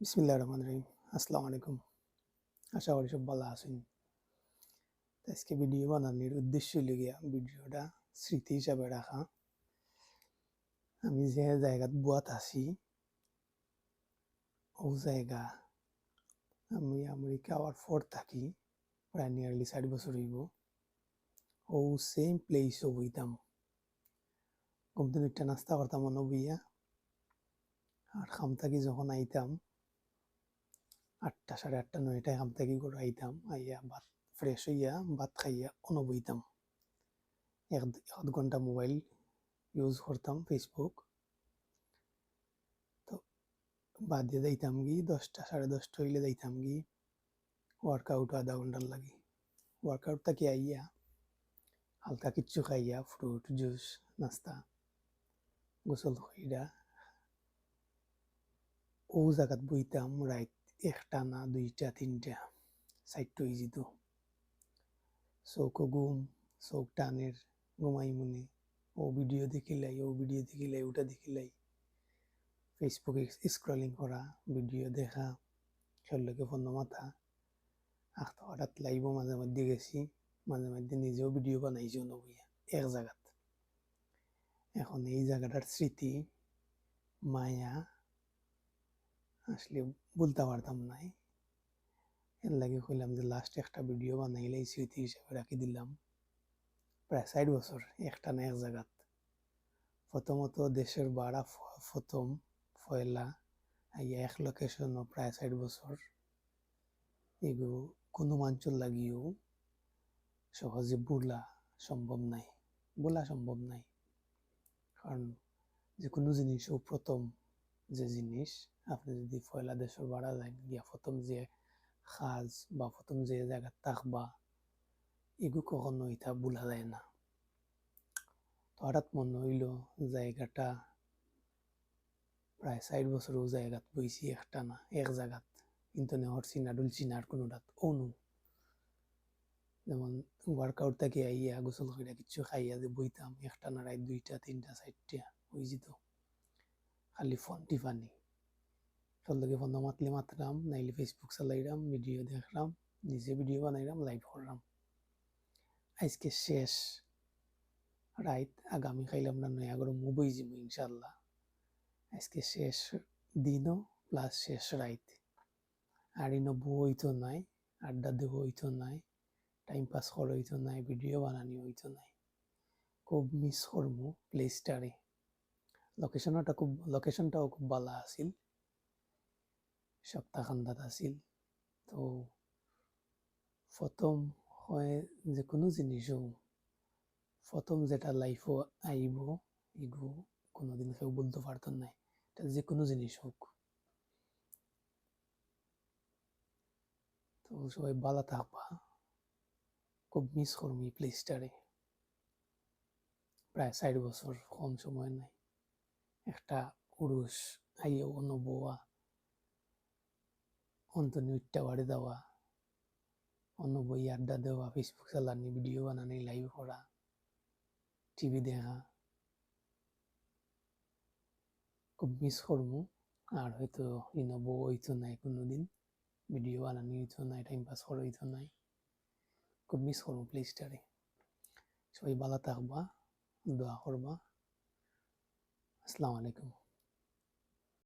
বিসমিল্লাহির রহমানির রহিম। আসসালামু আলাইকুম। আশা করি সব ভালো আছেন। তো আজকে ভিডিও বানানোর উদ্দেশ্য হইল গিয়া ভিডিওটা স্মৃতি হিসাবে রাখা। আমি যে জায়গাত বুয়াত আছি ও জায়গা আমি আমেরিকা আওয়ার পর থাকি প্রায় নিয়ারলি 4 বছর হইব। ও সেম প্লেসও বইতাম, ঘুম থেকে উঠে নাস্তা করতাম অন্য বইয়া, আর খাম থাকি যখন আইতাম 8টা, 8:30, 9টায় খাম থাকি করে আইতাম, আইয়া ভাত ফ্রেশ হইয়া ভাত খাইয়া অন্য বইতাম। 1-1.5 ঘন্টা মোবাইল ইউজ করতাম, ফেসবুক। তো বাদ দিয়ে যাইতাম গি 10টা, 10:30 হইলে যাইতাম গি ওয়ার্কআউট 1/2 ঘন্টার লাগি। ওয়ার্কআউট থাকি আইয়া হালকা কিচ্ছু খাইয়া ফ্রুট জুস নাস্তা গোসল কইরা ও জায়গাত বইতাম রাইত 1টা না 2টা 3টা 4টা হয়ে যেত। চৌকো ঘুম, চোখ টানের, ঘুমাই মনে ও ভিডিও দেখিলাই ওটা দেখিলাই, ফেসবুকে স্ক্রলিং করা, ভিডিও দেখা, খেলকে ফোন মাথা আখতা হঠাৎ লাইব মাঝে মধ্যে গেছি, মাঝে মধ্যে নিজেও ভিডিও বানাইছি নবইয়া এক জায়গাত। এখন এই জায়গাটার স্মৃতি মায়া আসলে বলতে পারতাম নাই। এর লাগে কইলাম যে লাস্ট একটা ভিডিও বানাইলে স্মৃতি হিসেবে রাখি দিলাম। প্রায় 4 বছর একটা না এক জায়গাত। প্রথমত দেশের বাড়া প্রথম পয়লা আইয়া এক লোকেশনও প্রায় 4 বছর। এগুলো কোনো মানুষের লাগিও সহজে বলা সম্ভব নাই, কারণ যে কোনো জিনিসও প্রথম যে জিনিস আপনি যদি পয়লা দেশের বাড়া যান গিয়া প্রথম যে কাজ বা প্রথম যে জায়গা থাকবা এগুলো কখনো এটা বলা যায় না। তো হঠাৎ মনে হইল জায়গাটা প্রায় 4 বছর ও জায়গাত বইছি একটা না এক জায়গাত, কিন্তু হরছি না ডুলছি না আর কোনোটাত অনু। যেমন ওয়ার্কআউট থেকে আইয়া গোসল কইরা কিচ্ছু খাইয়া যে বইতাম একটা না রাত 2টা 3টা 4টা হয়ে যেত, খালি ফোন টিফানি। সল্লগে ফোন মাতলে মাতলাম, নাইলে ফেসবুক চালাইলাম, ভিডিও দেখলাম, নিজে ভিডিও বানাইলাম, লাইভ করলাম। আজকে শেষ রাইত, আগামী খাইলাম না 9 মুবই যাবো ইনশাল্লাহ। আজকে শেষ দিনও প্লাস শেষ রাইত। আর ইনো বউ হইতো নাই, আড্ডা দেব হইতো নাই, টাইম পাস করা হইতো নাই, ভিডিও বানানি হইতো নাই। খুব মিস করবো প্লেসটারে। লোকেশনটাও খুব ভালো আছিল, সপ্তাহখান্দাত আছিল। তো প্রথম হয় যে কোনো জিনিসও প্রথম যেটা লাইফও আইব এগু কোনোদিন কেউ বলতে পারতো না, এটা যে কোনো জিনিস হোক। তো সবাই ভালো থাকবা, খুব মিস করবো এই প্লেসটারে। প্রায় 4 বছর কম সময় নাই। একটা পুরুষ আইয়া অন্য বউয়া অন্তনি উঠটা বাড়ি দেওয়া, অন্য বই আড্ডা দেওয়া, ফেসবুক চালানি, ভিডিও বানানি, লাইভ করা, টিভি দেখা, খুব মিস করবো। আর হয়তো ইনো বউ হইতো নাই কোনোদিন, ভিডিও বানানি হইতো নাই, টাইম পাস করা হইতো নাই। খুব মিস করবো প্লেসটারে। সবাই ভালো থাকবা, দোয়া করবা। আসসালামু আলাইকুম।